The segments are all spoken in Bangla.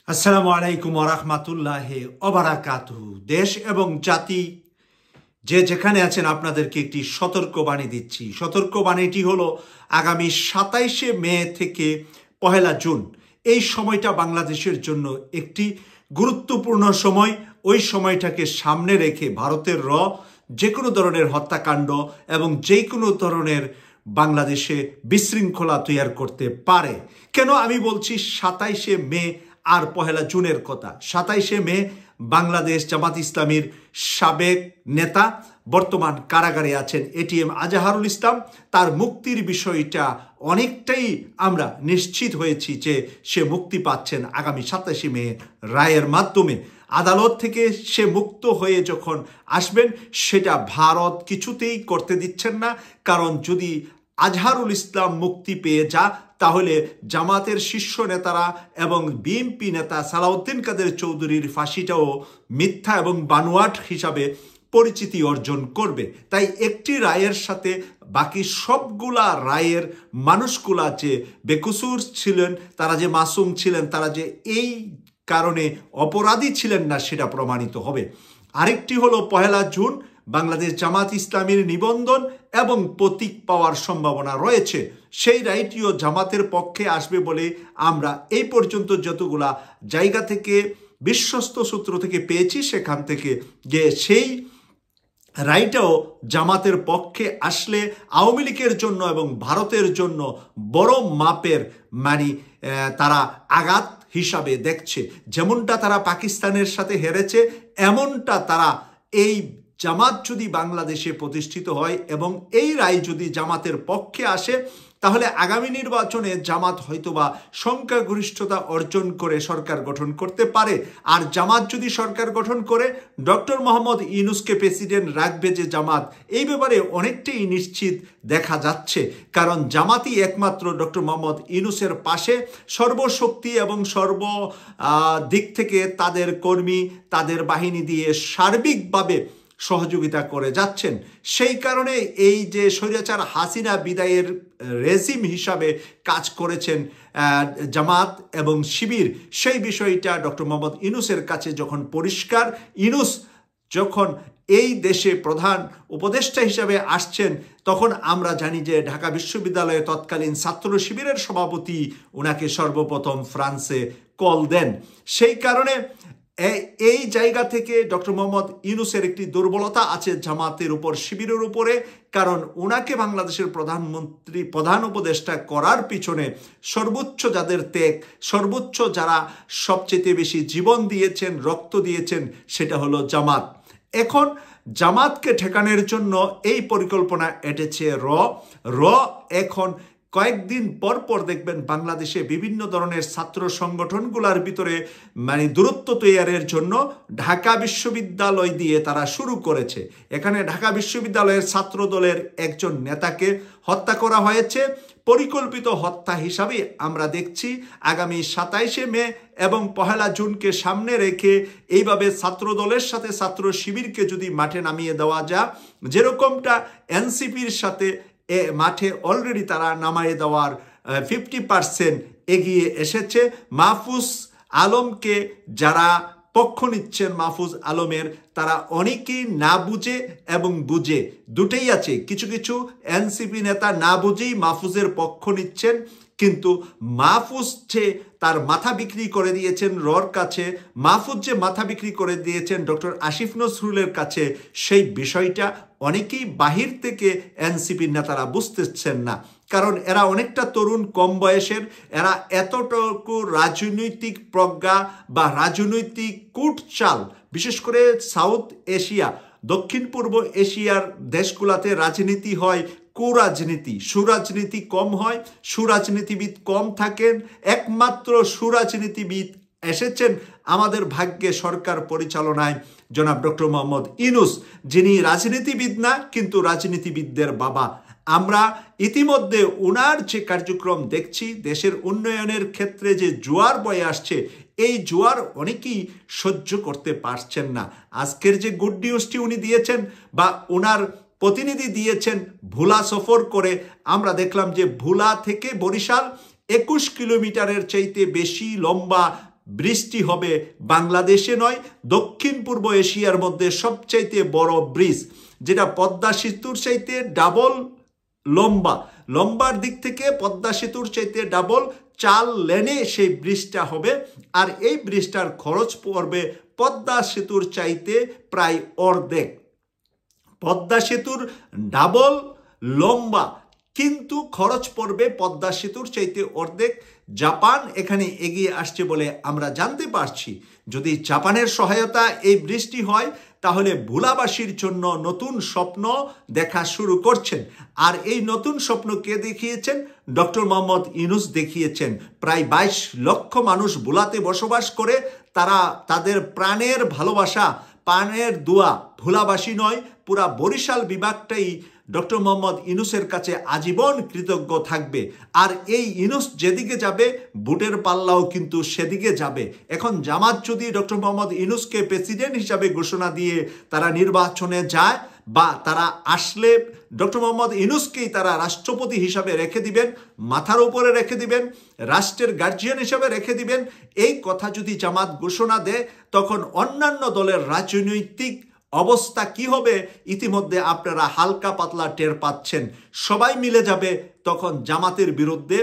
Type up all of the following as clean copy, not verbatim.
আসসালামু আলাইকুম ওয়া রাহমাতুল্লাহি ওয়া বারাকাতুহু। দেশ এবং জাতি যে যেখানে আছেন আপনাদেরকে একটি সতর্কবাণী দিচ্ছি। সতর্কবাণীটি হলো আগামী ২৭শে মে থেকে ১লা জুন এই সময়টা বাংলাদেশের জন্য একটি গুরুত্বপূর্ণ সময়। ওই সময়টাকে সামনে রেখে ভারতের যে কোনো ধরনের হত্যাকাণ্ড এবং যে কোনো ধরনের বাংলাদেশে বিশৃঙ্খলা তৈরি করতে পারে। কেন আমি বলছি ২৭শে মে আর ১লা জুনের কথা? ২৭শে মে বাংলাদেশ জামাত ইসলামীর সাবেক নেতা বর্তমান কারাগারে আছেন এটিএম আজহারুল ইসলাম। তার মুক্তির বিষয়টা অনেকটাই আমরা নিশ্চিত হয়েছি যে সে মুক্তি পাচ্ছেন আগামী ২৭শে মে রায়ের মাধ্যমে। আদালত থেকে সে মুক্ত হয়ে যখন আসবেন সেটা ভারত কিছুতেই করতে দিচ্ছেন না, কারণ যদি আজহারুল ইসলাম মুক্তি পেয়ে তাহলে জামাতের শীর্ষ নেতারা এবং বিএনপি নেতা সালাউদ্দিন কাদের চৌধুরীর ফাঁসিটাও মিথ্যা এবং বানোয়াট হিসাবে পরিচিতি অর্জন করবে। তাই একটি রায়ের সাথে বাকি সবগুলা রায়ের মানুষগুলা যে বেকসুর ছিলেন, তারা যে মাসুম ছিলেন, তারা যে এই কারণে অপরাধী ছিলেন না সেটা প্রমাণিত হবে। আরেকটি হলো ১লা জুন বাংলাদেশ জামাত ইসলামীর নিবন্ধন এবং প্রতীক পাওয়ার সম্ভাবনা রয়েছে। সেই রায়টিও জামাতের পক্ষে আসবে বলে আমরা এই পর্যন্ত যতগুলা জায়গা থেকে বিশ্বস্ত সূত্র থেকে পেয়েছি, সেখান থেকে যে সেই রায়টাও জামাতের পক্ষে আসলে আওয়ামী লীগের জন্য এবং ভারতের জন্য বড় মাপের তারা আঘাত হিসাবে দেখছে। যেমনটা তারা পাকিস্তানের সাথে হেরেছে, এমনটা তারা এই জামাত যদি বাংলাদেশে প্রতিষ্ঠিত হয় এবং এই রায় যদি জামাতের পক্ষে আসে, তাহলে আগামী নির্বাচনে জামাত হয়তোবা সংখ্যাগরিষ্ঠতা অর্জন করে সরকার গঠন করতে পারে। আর জামাত যদি সরকার গঠন করে ডক্টর মোহাম্মদ ইউনূসকে প্রেসিডেন্ট রাখবে যে জামাত, এই ব্যাপারে অনেকটাই নিশ্চিত দেখা যাচ্ছে, কারণ জামাতই একমাত্র ডক্টর মোহাম্মদ ইউনূসের পাশে সর্বশক্তি এবং সর্ব দিক থেকে তাদের কর্মী, তাদের বাহিনী দিয়ে সার্বিকভাবে সহযোগিতা করে যাচ্ছেন। সেই কারণে এই যে স্বৈরাচার হাসিনা বিদায়ের রেজিম হিসাবে কাজ করেছেন জামাত এবং শিবির, সেই বিষয়টা ডক্টর মোহাম্মদ ইউনূসের কাছে যখন পরিষ্কার, ইউনূস যখন এই দেশে প্রধান উপদেষ্টা হিসাবে আসছেন, তখন আমরা জানি যে ঢাকা বিশ্ববিদ্যালয়ে তৎকালীন ছাত্র শিবিরের সভাপতি ওনাকে সর্বপ্রথম ফ্রান্সে কল দেন। সেই কারণে এই জায়গা থেকে ডক্টর মোহাম্মদ ইউনূসের একটি দুর্বলতা আছে জামাতের উপর, শিবিরের উপরে, কারণ ওনাকে বাংলাদেশের প্রধান উপদেষ্টা করার পিছনে সর্বোচ্চ যাদের ত্যাগ, সর্বোচ্চ যারা সবচেয়ে বেশি জীবন দিয়েছেন, রক্ত দিয়েছেন, সেটা হলো জামাত। এখন জামাতকে ঠেকানোর জন্য এই পরিকল্পনা এঁটেছে র এখন কয়েকদিন পর দেখবেন বাংলাদেশে বিভিন্ন ধরনের ছাত্র সংগঠনগুলোর ভিতরে দূরত্ব তৈরির জন্য ঢাকা বিশ্ববিদ্যালয় দিয়ে তারা শুরু করেছে। এখানে ঢাকা বিশ্ববিদ্যালয়ের ছাত্র দলের একজন নেতাকে হত্যা করা হয়েছে। পরিকল্পিত হত্যা হিসাবে আমরা দেখছি আগামী ২৭শে মে এবং ১লা জুনকে সামনে রেখে এইভাবে ছাত্র দলের সাথে ছাত্র শিবিরকে যদি মাঠে নামিয়ে দেওয়া যায়, যেরকমটা এনসিপির সাথে মাঠে অলরেডি তারা নামায়ে দেওয়ার 50% এগিয়ে এসেছে। মাহফুজ আলমকে যারা পক্ষ নিচ্ছেন, মাহফুজ আলমের, তারা অনেকেই না বুঝে এবং বুঝে দুটেই আছে। কিছু কিছু এনসিপি নেতা না বুঝেই মাহফুজের পক্ষ নিচ্ছেন, কিন্তু মাহফুজ যে তার মাথা বিক্রি করে দিয়েছেন রর কাছে, মাহফুজ যে মাথা বিক্রি করে দিয়েছেন ডক্টর আসিফ নজরুলের কাছে, সেই বিষয়টা অনেকেই বাহির থেকে এনসিপির নেতারা বুঝতেছেন না, কারণ এরা অনেকটা তরুণ, কম বয়সের। এরা এতটুকু রাজনৈতিক প্রজ্ঞা বা রাজনৈতিক কূটচাল, বিশেষ করে সাউথ এশিয়া, দক্ষিণ পূর্ব এশিয়ার দেশগুলোতে রাজনীতি হয় কুরাজনীতি, সুরাজনীতি কম হয়, সুরাজনীতিবিদ কম থাকেন। একমাত্র সুরাজনীতিবিদ এসেছেন আমাদের ভাগ্যে সরকার পরিচালনায় জনাব ডক্টর মোহাম্মদ ইউনূস, যিনি রাজনীতিবিদ না কিন্তু রাজনীতিবিদদের বাবা। আমরা ইতিমধ্যে ওনার যে কার্যক্রম দেখছি, দেশের উন্নয়নের ক্ষেত্রে যে জোয়ার বয়ে আসছে, এই জোয়ার অনেকেই সহ্য করতে পারছেন না। আজকের যে গুড নিউজটি উনি দিয়েছেন বা ওনার প্রতিনিধি দিয়েছেন ভোলা সফর করে, আমরা দেখলাম যে ভোলা থেকে বরিশাল 21 কিলোমিটারের চাইতে বেশি লম্বা ব্রিজটি হবে বাংলাদেশে নয়, দক্ষিণ পূর্ব এশিয়ার মধ্যে সবচাইতে বড় ব্রিজ, যেটা পদ্মা সেতুর চাইতে ডাবল লম্বার দিক থেকে পদ্মা সেতুর চাইতে ডাবল 4 লেনে সেই ব্রিজটা হবে। আর এই ব্রিজটার খরচ পড়বে পদ্মা সেতুর চাইতে প্রায় অর্ধেক। পদ্মা সেতুর ডাবল লম্বা, কিন্তু খরচ পড়বে পদ্মা সেতুর চাইতে অর্ধেক। জাপান এখানে এগিয়ে আসছে বলে আমরা জানতে পারছি। যদি জাপানের সহায়তা এই ব্রিজটি হয়, তাহলে ভোলাবাসীর জন্য নতুন স্বপ্ন দেখা শুরু করছেন। আর এই নতুন স্বপ্ন কে দেখিয়েছেন? ডক্টর মোহাম্মদ ইউনূস দেখিয়েছেন। প্রায় 22 লক্ষ মানুষ ভোলাতে বসবাস করে, তারা তাদের প্রাণের ভালোবাসা, প্রাণের দোয়া, ভোলাবাসী নয়, পুরা বরিশাল বিভাগটাই ডক্টর মোহাম্মদ ইউনূসের কাছে আজীবন কৃতজ্ঞ থাকবে। আর এই ইউনূস যেদিকে যাবে, ভোটের পাল্লাও কিন্তু সেদিকে যাবে। এখন জামাত যদি ডক্টর মোহাম্মদ ইউনূসকে প্রেসিডেন্ট হিসাবে ঘোষণা দিয়ে তারা নির্বাচনে যায়, বা তারা আসলে ডক্টর মোহাম্মদ ইউনূসকেই তারা রাষ্ট্রপতি হিসাবে রেখে দিবেন, মাথার উপরে রেখে দিবেন, রাষ্ট্রের গার্জিয়ান হিসাবে রেখে দিবেন, এই কথা যদি জামাত ঘোষণা দেয়, তখন অন্যান্য দলের রাজনৈতিক অবস্থা কি হবে ইতিমধ্যে আপনারা হালকা পাতলা টের পাচ্ছেন। সবাই মিলে যাবে তখন জামাতের বিরুদ্ধে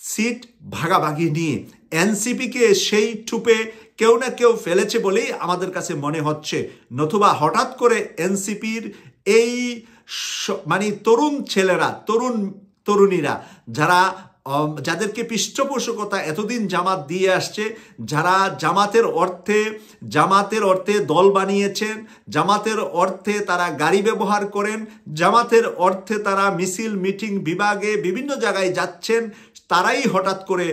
সিট ভাগাভাগি নিয়ে। এনসিপিকে সেই টুপে কেউ না কেউ ফেলেছে বলেই আমাদের কাছে মনে হচ্ছে, নতুবা হঠাৎ করে এনসিপির এই মানে তরুণ ছেলেরা, তরুণীরা, যাদেরকে পৃষ্ঠপোষকতা এতদিন জামাত দিয়ে আসছে, যারা জামাতের অর্থে দল বানিয়েছেন, জামাতের অর্থে তারা গাড়ি ব্যবহার করেন, জামাতের অর্থে তারা মিছিল মিটিং বিভাগে বিভিন্ন জায়গায় যাচ্ছেন, তারাই হঠাৎ করে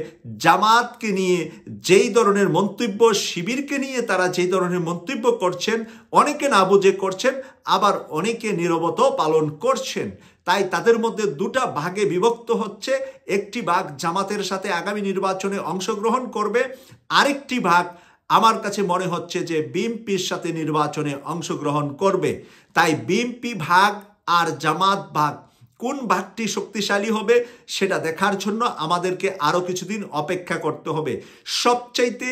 জামাতকে নিয়ে যেই ধরনের মন্তব্য, শিবিরকে নিয়ে তারা যেই ধরনের মন্তব্য করছেন, অনেকে না বুঝে করছেন, আবার অনেকে নীরবতা পালন করছেন। তাই তাদের মধ্যে দুটা ভাগে বিভক্ত হচ্ছে। একটি ভাগ জামাতের সাথে আগামী নির্বাচনে অংশগ্রহণ করবে, আরেকটি ভাগ আমার কাছে মনে হচ্ছে যে বিএনপির সাথে নির্বাচনে অংশগ্রহণ করবে। তাই বিএনপি ভাগ আর জামাত ভাগ, কোন ভাগটি শক্তিশালী হবে সেটা দেখার জন্য আমাদেরকে আরো কিছুদিন অপেক্ষা করতে হবে। সবচাইতে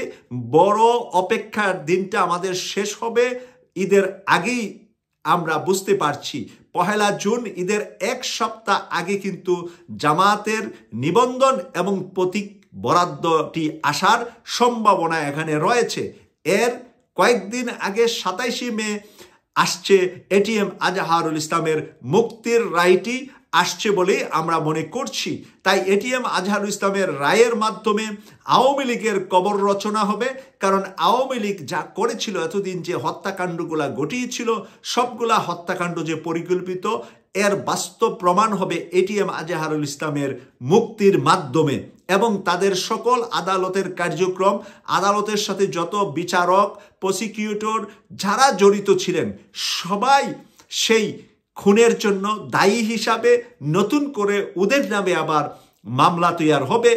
বড় অপেক্ষার দিনটা আমাদের শেষ হবে ঈদের আগেই, আমরা বুঝতে পারছি। 1 জুন ঈদের 1 সপ্তাহ আগে কিন্তু জামাতের নিবন্ধন এবং প্রতীক বরাদ্দটি আসার সম্ভাবনা এখানে রয়েছে। এর কয়েকদিন আগে 27 মে আসছে এটিএম আজহারুল ইসলামের মুক্তির রায়টি আসছে বলেই আমরা মনে করছি। তাই এটিএম আজহারুল ইসলামের রায়ের মাধ্যমে আওয়ামী লীগের কবর রচনা হবে। কারণ আওয়ামী লীগ যা করেছিল এতদিন, যে হত্যাকাণ্ডগুলা ঘটিয়েছিল, সবগুলা হত্যাকাণ্ড যে পরিকল্পিত, এর বাস্তব প্রমাণ হবে এটিএম আজহারুল ইসলামের মুক্তির মাধ্যমে। এবং তাদের সকল আদালতের কার্যক্রম, আদালতের সাথে যত বিচারক, প্রসিকিউটর যারা জড়িত ছিলেন, সবাই সেই খুনের জন্য দায়ী হিসাবে নতুন করে ওদের নামে আবার মামলা তৈরি হবে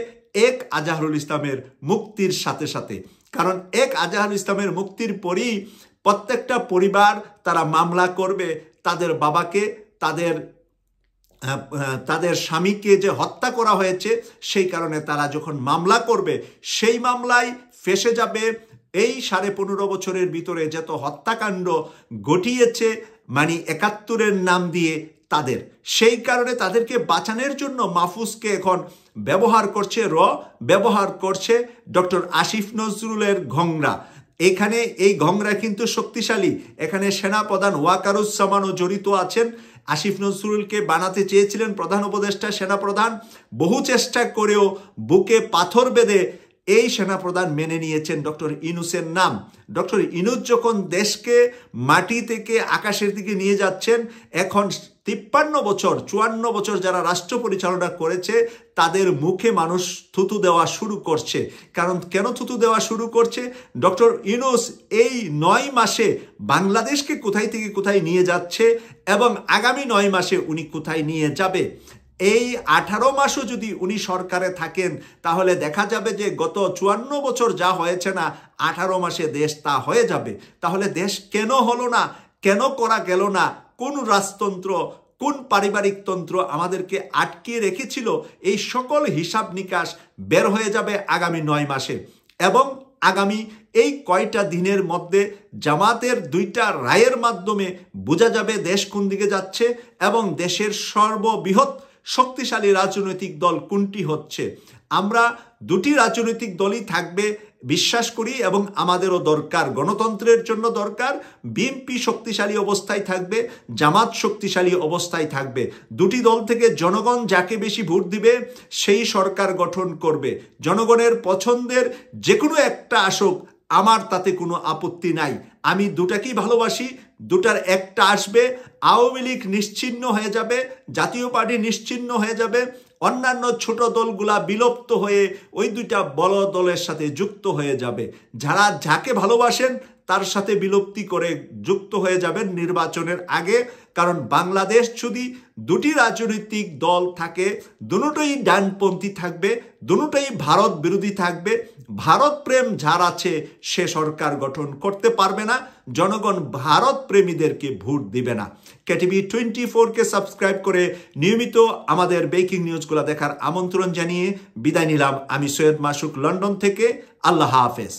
এক আজহারুল ইসলামের মুক্তির সাথে সাথে। কারণ এক আজহারুল ইসলামের মুক্তির পরই প্রত্যেকটা পরিবার তারা মামলা করবে তাদের বাবাকে, তাদের স্বামীকে যে হত্যা করা হয়েছে সেই কারণে তারা যখন মামলা করবে, সেই মামলায় ফেসে যাবে এই 15.5 বছরের ভিতরে যত হত্যাকাণ্ড ঘটিয়েছে, মানে 71-এর নাম দিয়ে তাদের। সেই কারণে তাদেরকে বাঁচানোর জন্য মাহফুজকে এখন ব্যবহার করছে ডক্টর আসিফ নজরুলের ঘংরা। এখানে এই ঘংরা কিন্তু শক্তিশালী। এখানে সেনাপ্রধান ওয়াকারুজ্জামানও জড়িত আছেন। আসিফ নজরুলকে বানাতে চেয়েছিলেন প্রধান উপদেষ্টা, সেনাপ্রধান। বহু চেষ্টা করেও বুকে পাথর বেঁধে এই সেনাপ্রধান মেনে নিয়েছেন ডক্টর ইউনূসের নাম। ডক্টর ইউনূস যখন দেশকে মাটি থেকে আকাশের দিকে নিয়ে যাচ্ছেন, এখন 53-54 বছর যারা রাষ্ট্র পরিচালনা করেছে তাদের মুখে মানুষ থুতু দেওয়া শুরু করছে। কারণ কেন থুতু দেওয়া শুরু করছে? ডক্টর ইউনূস এই 9 মাসে বাংলাদেশকে কোথায় থেকে কোথায় নিয়ে যাচ্ছে এবং আগামী 9 মাসে উনি কোথায় নিয়ে যাবে। এই 18 মাসও যদি উনি সরকারে থাকেন, তাহলে দেখা যাবে যে গত 54 বছর যা হয়েছে না, 18 মাসে দেশ তা হয়ে যাবে। তাহলে দেশ কেন হলো না, কেন করা গেল না, কোন রাজতন্ত্র, কোন পারিবারিক তন্ত্র আমাদেরকে আটকে রেখেছিল, এই সকল হিসাব নিকাশ বের হয়ে যাবে আগামী 9 মাসে। এবং আগামী এই কয়টা দিনের মধ্যে জামাতের 2টা রায়ের মাধ্যমে বোঝা যাবে দেশ কোন দিকে যাচ্ছে এবং দেশের সর্ববৃহৎ শক্তিশালী রাজনৈতিক দল কোনটি হচ্ছে। আমরা 2টি রাজনৈতিক দলই থাকবে বিশ্বাস করি এবং আমাদেরও দরকার, গণতন্ত্রের জন্য দরকার। বিএনপি শক্তিশালী অবস্থায় থাকবে, জামাত শক্তিশালী অবস্থায় থাকবে। 2টি দল থেকে জনগণ যাকে বেশি ভোট দিবে সেই সরকার গঠন করবে। জনগণের পছন্দের যে কোনো একটা আসুক, আমার তাতে কোনো আপত্তি নাই। আমি 2টাকেই ভালোবাসি, 2টার একটা আসবে, আওয়ামী লীগ নিশ্চিহ্ন হয়ে যাবে, জাতীয় পার্টি নিশ্চিহ্ন হয়ে যাবে, অন্যান্য ছোট দলগুলা বিলুপ্ত হয়ে ওই 2টা বড় দলের সাথে যুক্ত হয়ে যাবে। যারা যাকে ভালোবাসেন তার সাথে বিলুপ্তি করে যুক্ত হয়ে যাবেন নির্বাচনের আগে। কারণ বাংলাদেশ যদি 2টি রাজনৈতিক দল থাকে, দুটোই ডানপন্থী থাকবে, দুটোই ভারত বিরোধী থাকবে। ভারত প্রেম যার আছে সে সরকার গঠন করতে পারবে না, জনগণ ভারত প্রেমীদেরকে ভোট দিবে না। কেটিভি 24কে সাবস্ক্রাইব করে নিয়মিত আমাদের ব্রেকিং নিউজগুলো দেখার আমন্ত্রণ জানিয়ে বিদায় নিলাম। আমি সৈয়দ মাসুক, লন্ডন থেকে। আল্লাহ হাফেজ।